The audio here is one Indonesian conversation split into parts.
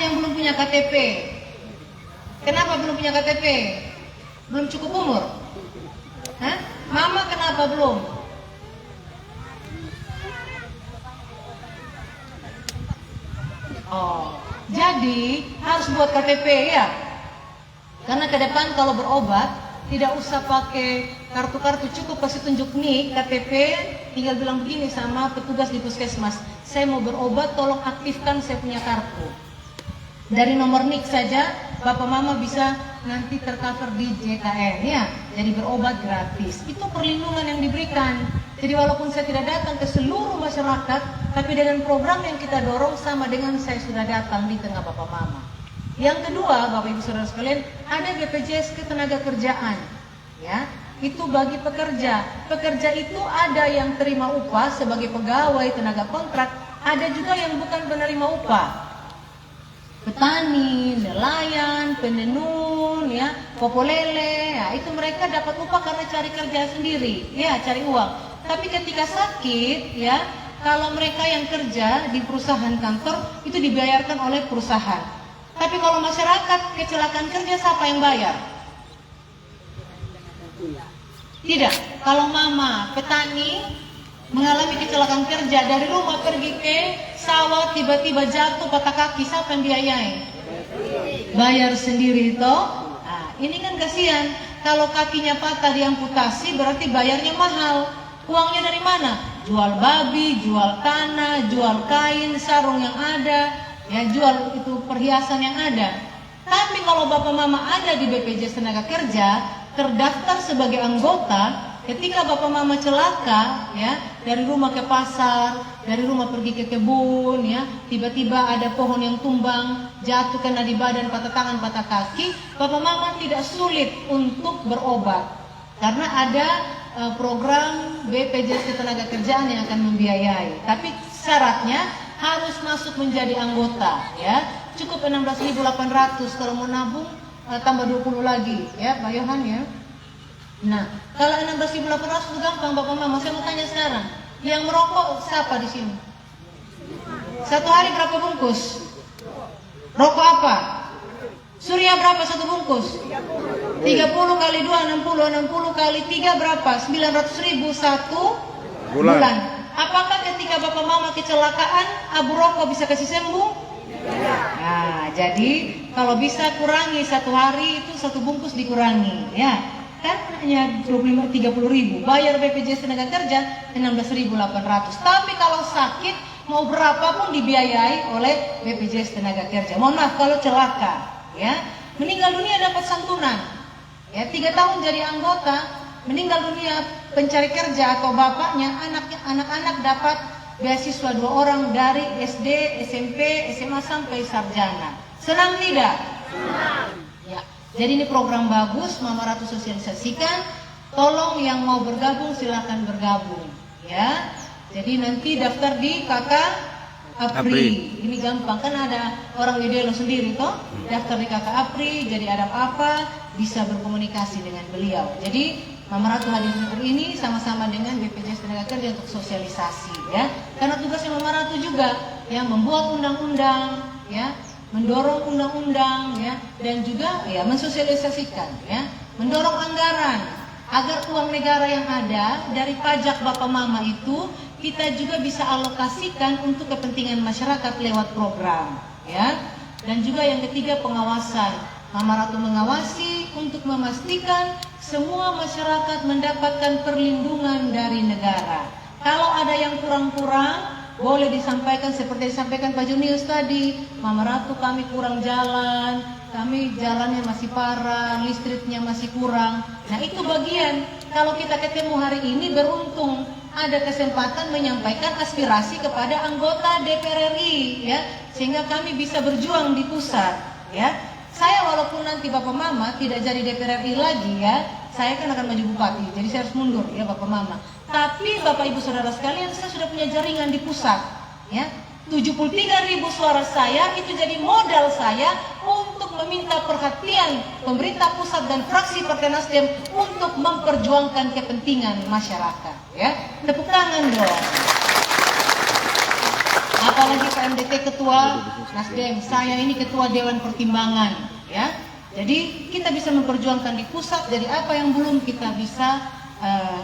yang belum punya KTP. Kenapa belum punya KTP? Belum cukup umur? Hah? Mama kenapa belum? Oh, jadi harus buat KTP ya. Karena ke depan kalau berobat tidak usah pakai kartu-kartu, cukup kasih tunjuk nih KTP, tinggal bilang begini sama petugas di puskesmas, saya mau berobat, tolong aktifkan saya punya kartu. Dari nomor NIK saja Bapak Mama bisa nanti tercover di JKN ya. Jadi berobat gratis. Itu perlindungan yang diberikan. Jadi walaupun saya tidak datang ke seluruh masyarakat, tapi dengan program yang kita dorong sama dengan saya sudah datang di tengah Bapak Mama. Yang kedua, Bapak Ibu Saudara sekalian, ada BPJS Ketenagakerjaan. Ya, itu bagi pekerja. Pekerja itu ada yang terima upah sebagai pegawai tenaga kontrak, ada juga yang bukan penerima upah. Petani, nelayan, penenun, ya, popolele, ya, itu mereka dapat upah karena cari kerja sendiri, ya, cari uang. Tapi ketika sakit, ya, kalau mereka yang kerja di perusahaan kantor itu dibayarkan oleh perusahaan. Tapi kalau masyarakat kecelakaan kerja siapa yang bayar? Tidak. Kalau mama petani mengalami kecelakaan kerja, dari rumah pergi ke sawah tiba-tiba jatuh patah kaki, siapa yang biayai? Bayar sendiri toh. Nah, ini kan kasihan. Kalau kakinya patah diamputasi berarti bayarnya mahal. Uangnya dari mana? Jual babi, jual tanah, jual kain, sarung yang ada, ya, jual itu perhiasan yang ada. Tapi kalau Bapak Mama ada di BPJS Tenaga Kerja, terdaftar sebagai anggota, ketika Bapak Mama celaka, ya, dari rumah ke pasar, dari rumah pergi ke kebun, ya, tiba-tiba ada pohon yang tumbang, jatuh kena di badan, patah tangan, patah kaki, Bapak Mama tidak sulit untuk berobat, karena ada program BPJS Ketenagakerjaan yang akan membiayai. Tapi syaratnya harus masuk menjadi anggota, ya. Cukup 16.800, kalau mau nabung tambah 20 lagi, ya, Pak Yohan, ya. Nah, kalau 16.800 itu gampang Bapak Mama. Saya mau tanya sekarang, yang merokok siapa di sini? Satu hari berapa bungkus? Rokok apa? Surya berapa satu bungkus? 30 kali 2, 60, 60 kali 3 berapa? 900.000 satu bulan. Apakah ketika Bapak Mama kecelakaan, abu rokok bisa kasih sembuh? Nah, jadi kalau bisa kurangi satu hari itu satu bungkus dikurangi, ya. Kan hanya 25-30.000, bayar BPJS Tenaga Kerja 16.800. Tapi kalau sakit mau berapapun dibiayai oleh BPJS Tenaga Kerja. Mohon maaf kalau celaka, ya, meninggal dunia dapat santunan, ya, 3 tahun jadi anggota, meninggal dunia pencari kerja atau bapaknya, anak-anak dapat beasiswa 2 orang dari SD, SMP, SMA sampai sarjana. Senang tidak? Senang. Ya. Jadi ini program bagus, Mama Ratu sosialisasikan. Tolong yang mau bergabung silakan bergabung, ya. Jadi nanti daftar di Kakak Apri. Ini gampang, kan ada orang Widelo sendiri toh. Daftar di Kakak Apri, jadi ada apa bisa berkomunikasi dengan beliau. Jadi Mama Ratu hadir hari ini sama-sama dengan BPJS Tenaga Kerja untuk sosialisasi, ya. Karena tugasnya Mama Ratu juga yang membuat undang-undang, ya, mendorong undang-undang, ya, dan juga, ya, mensosialisasikan, ya, mendorong anggaran agar uang negara yang ada dari pajak Bapak Mama itu kita juga bisa alokasikan untuk kepentingan masyarakat lewat program, ya. Dan juga yang ketiga, pengawasan. Mama Ratu mengawasi untuk memastikan semua masyarakat mendapatkan perlindungan dari negara. Kalau ada yang kurang-kurang, boleh disampaikan seperti disampaikan Pak Junius tadi. Mama Ratu, kami kurang jalan, kami jalannya masih parah, listriknya masih kurang. Nah, itu bagian. Kalau kita ketemu hari ini beruntung ada kesempatan menyampaikan aspirasi kepada anggota DPR RI, ya, sehingga kami bisa berjuang di pusat, ya. Saya walaupun nanti Bapak Mama tidak jadi DPR RI lagi, ya, saya kan akan maju bupati, jadi saya harus mundur, ya, Bapak Mama. Tapi Bapak Ibu Saudara sekalian, saya sudah punya jaringan di pusat, ya. 73.000 suara saya itu jadi modal saya untuk meminta perhatian pemerintah pusat dan fraksi Partai Nasdem untuk memperjuangkan kepentingan masyarakat, ya. Tepuk tangan dong. apalagi PMDT ketua Nasdem, saya ini ketua Dewan Pertimbangan, ya. Jadi kita bisa memperjuangkan di pusat. Jadi apa yang belum kita bisa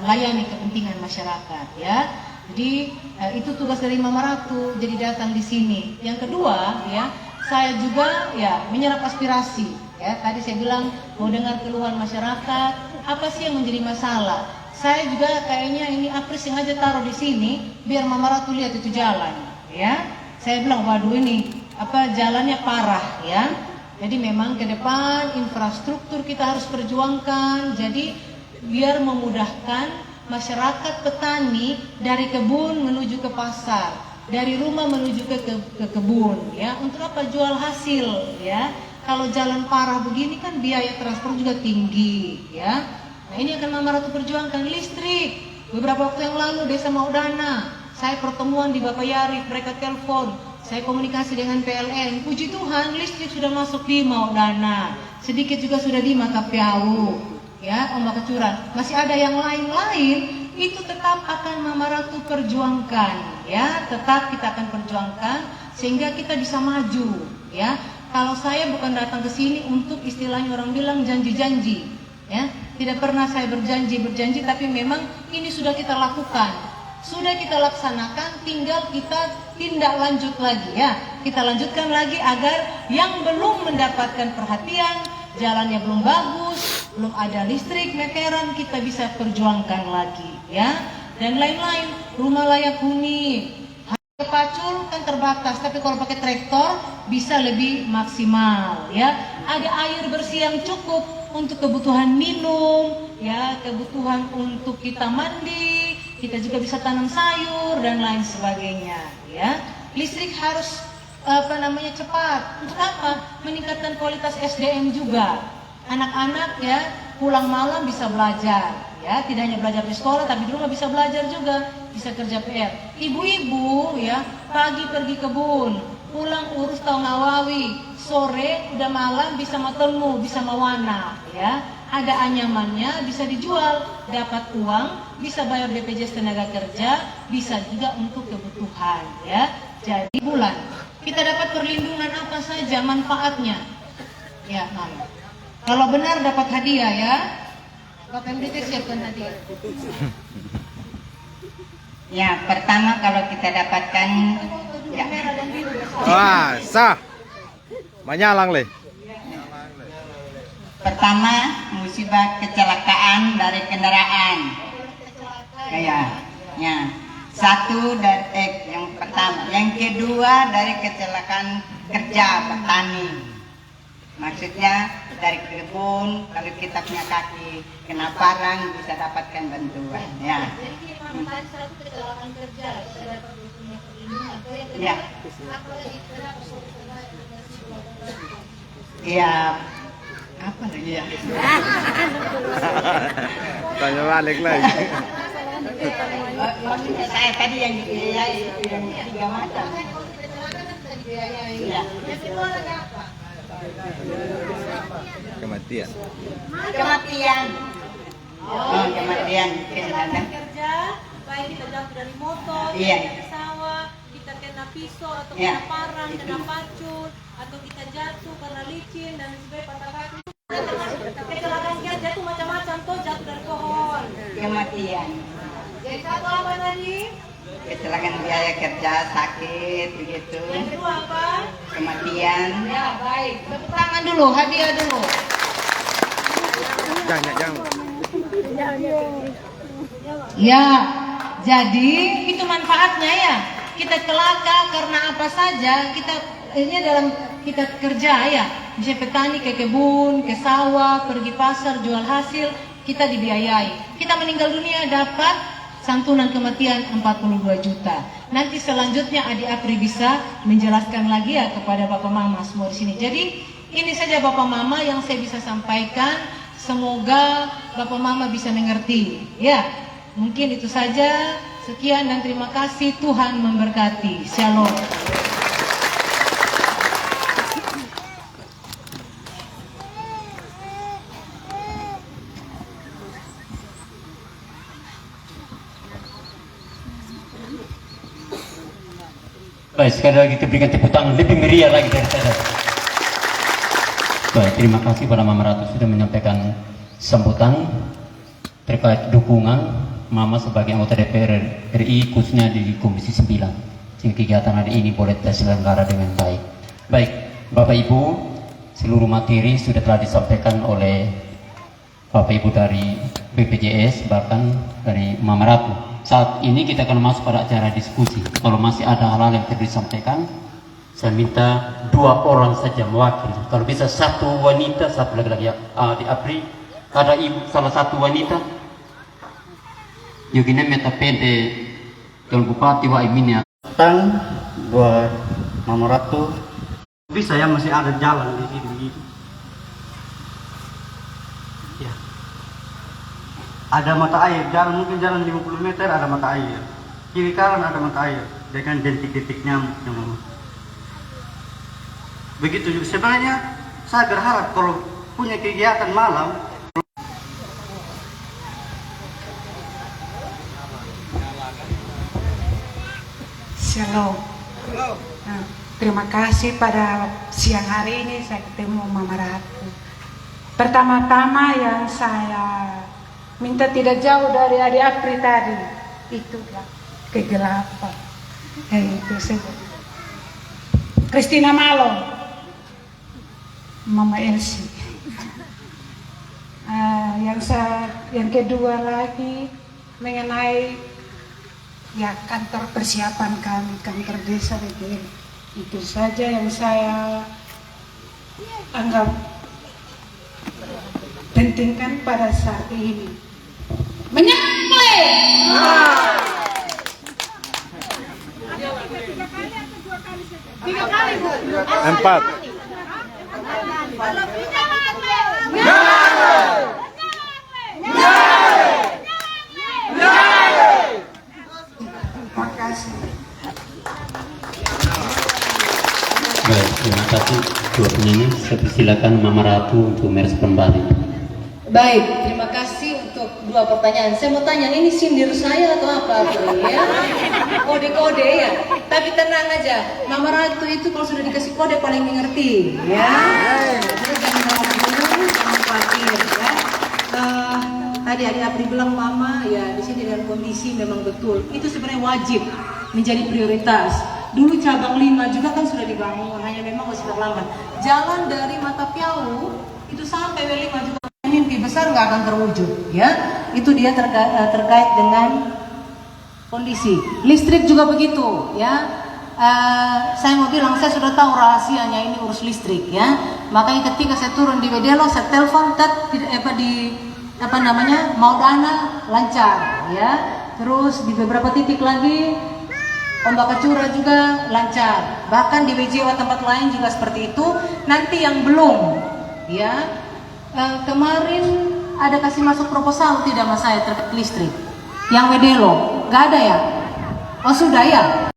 layani kepentingan masyarakat, ya. Jadi itu tugas dari Mama Ratu. Jadi datang di sini. Yang kedua, ya, saya juga ya menyerap aspirasi. Ya, tadi saya bilang mau dengar keluhan masyarakat. Apa sih yang menjadi masalah? Saya juga kayaknya ini Apri sengaja taruh di sini biar Mama Ratu lihat itu jalan, ya. Saya bilang waduh ini jalannya parah, ya. Jadi memang ke depan infrastruktur kita harus perjuangkan. Jadi biar memudahkan masyarakat petani dari kebun menuju ke pasar, dari rumah menuju ke kebun, ya. Untuk apa? Jual hasil, ya. Kalau jalan parah begini kan biaya transport juga tinggi, ya. Nah ini akan Mama Ratu perjuangkan. Listrik, beberapa waktu yang lalu Desa Maudana, saya pertemuan di Bapak Yarif, mereka telepon, saya komunikasi dengan PLN. Puji Tuhan listrik sudah masuk di Maudana, sedikit juga sudah di Makapiau, ya, Ombak Kecuran. Masih ada yang lain-lain, itu tetap akan Mama Ratu perjuangkan, ya. Tetap kita akan perjuangkan sehingga kita bisa maju, ya. Kalau saya bukan datang ke sini untuk istilahnya orang bilang janji-janji, ya. Tidak pernah saya berjanji, tapi memang ini sudah kita lakukan, sudah kita laksanakan, tinggal kita tindak lanjut lagi, ya. Kita lanjutkan lagi agar yang belum mendapatkan perhatian, jalannya belum bagus, belum ada listrik, meteran, kita bisa perjuangkan lagi, ya. Dan lain-lain, rumah layak huni, pacul kan terbatas, tapi kalau pakai traktor bisa lebih maksimal, ya. Ada air bersih yang cukup untuk kebutuhan minum, ya, kebutuhan untuk kita mandi, kita juga bisa tanam sayur dan lain sebagainya, ya. Listrik harus cepat. Untuk apa? Meningkatkan kualitas SDM juga. Anak-anak, ya, pulang malam bisa belajar, ya, tidak hanya belajar di sekolah tapi di rumah bisa belajar juga, bisa kerja PR. Ibu-ibu, ya, pagi pergi kebun, pulang urus tau ngawawi, sore udah malam bisa matemu, bisa mawana, ya. Ada anyamannya, bisa dijual, dapat uang, bisa bayar BPJS tenaga kerja, bisa juga untuk kebutuhan, ya. Jadi bulan kita dapat perlindungan apa saja, manfaatnya, ya, Mama. Kalau benar dapat hadiah, ya, Bapak MDT siapkan hadiah. Ya, pertama kalau kita dapatkan ya. Wah, sah. Manyalang le. Pertama, musibah kecelakaan dari kendaraan. Ya. Satu dari yang pertama, yang kedua dari kecelakaan kerja petani. Maksudnya dari kebun, kalau kita punya kaki kena parang bisa dapatkan bantuan, ya. Ya. Ya. Apa lagi ya? Tanya balik lagi. Saya tadi yang dibiayai yang 3 macam. Ya. Kematian. Kematian. Kerja, baik kita jatuh dari motor, Iya. dari pesawat, kita kena pisau atau Iya. kena parang, kena pacul, atau kita jatuh karena licin dan sebagainya, patah kaki. Kecelakaan kerja itu macam-macam tuh, jatuh dari pohon. Kematian. Jadi satu apa tadi? Kecelakaan biaya kerja, sakit, begitu. Yang kedua apa? Kematian. Ya baik, tepuk tangan dulu, hadiah dulu. Jangan. Ya, jadi itu manfaatnya, ya. Kita celaka karena apa saja, kita ini dalam kita kerja, ya. Misalnya petani ke kebun, ke sawah, pergi pasar, jual hasil, kita dibiayai. Kita meninggal dunia dapat santunan kematian 42 juta. Nanti selanjutnya Adik Apri bisa menjelaskan lagi, ya, kepada Bapak Mama semua di sini. Jadi ini saja Bapak Mama yang saya bisa sampaikan. Semoga Bapak Mama bisa mengerti. Ya, mungkin itu saja. Sekian dan terima kasih. Tuhan memberkati. Shalom. Baik, sekali lagi kita berikan tepuk tangan lebih meriah lagi dari saya. Baik, terima kasih pada Mama Ratu sudah menyampaikan sambutan terkait dukungan Mama sebagai anggota DPR RI khususnya di Komisi 9 sehingga kegiatan hari ini boleh terselenggara dengan baik. Baik, Bapak Ibu, seluruh materi sudah telah disampaikan oleh Bapak Ibu dari BPJS bahkan dari Mama Ratu. Saat ini kita akan masuk pada acara diskusi. Kalau masih ada hal-hal yang perlu disampaikan, saya minta 2 orang saja mewakili. Kalau bisa 1 wanita, 1 laki-laki. Di APRI ada ibu salah satu wanita. Yogine metapede Tuan Bupati wa iminia. Tang buat Mama Ratu. Bisa ya masih ada jalan di sini begitu. Ya. Ada mata air, jalan mungkin jalan 50 meter ada mata air. Kiri kanan ada mata air dengan detik-detik nyamuk yang memang. Begitu juga sebenarnya saya berharap kalau punya kegiatan malam. Shalom. Nah, terima kasih pada siang hari ini saya ketemu Mama Ratu. Pertama-tama yang saya minta tidak jauh dari adik Apri tadi, itu kegelapan. Itu saja. Christina Malo, Mama Elsie. Yang kedua lagi mengenai ya kantor persiapan kami, kantor desa BPN. Itu saja yang saya anggap pentingkan pada saat ini. Menyampai. Tiga kali, Bu. 4. Terima kasih. Baik, terima kasih dua penyanyi. Saya persilakan Mama Ratu untuk merespon balik. Baik, terima kasih untuk 2 pertanyaan. Saya mau tanya, ini sindir saya atau apa tuh ya? Kode-kode ya. Tapi tenang aja, Mama Ratu itu kalau sudah dikasih kode paling mengerti ya. Jadi jangan khawatir ya. Tadi Adik Apri bilang Mama ya di sini dengan kondisi memang betul. Itu sebenarnya wajib menjadi prioritas. Dulu cabang 5 juga kan sudah dibangun, hanya memang masih terlambat. Jalan dari Matapiau itu sampai W5 juga mimpi besar nggak akan terwujud ya. Itu dia terkait dengan kondisi. Listrik juga begitu ya. Saya mau bilang saya sudah tahu rahasianya ini urus listrik ya. Makanya ketika saya turun di Wedelo saya telepon mau dana lancar ya. Terus di beberapa titik lagi Ombakacura juga lancar. Bahkan di WJW tempat lain juga seperti itu. Nanti yang belum ya, kemarin ada kasih masuk proposal tidak mas saya terkait listrik yang Wedelo, nggak ada ya? Oh sudah ya?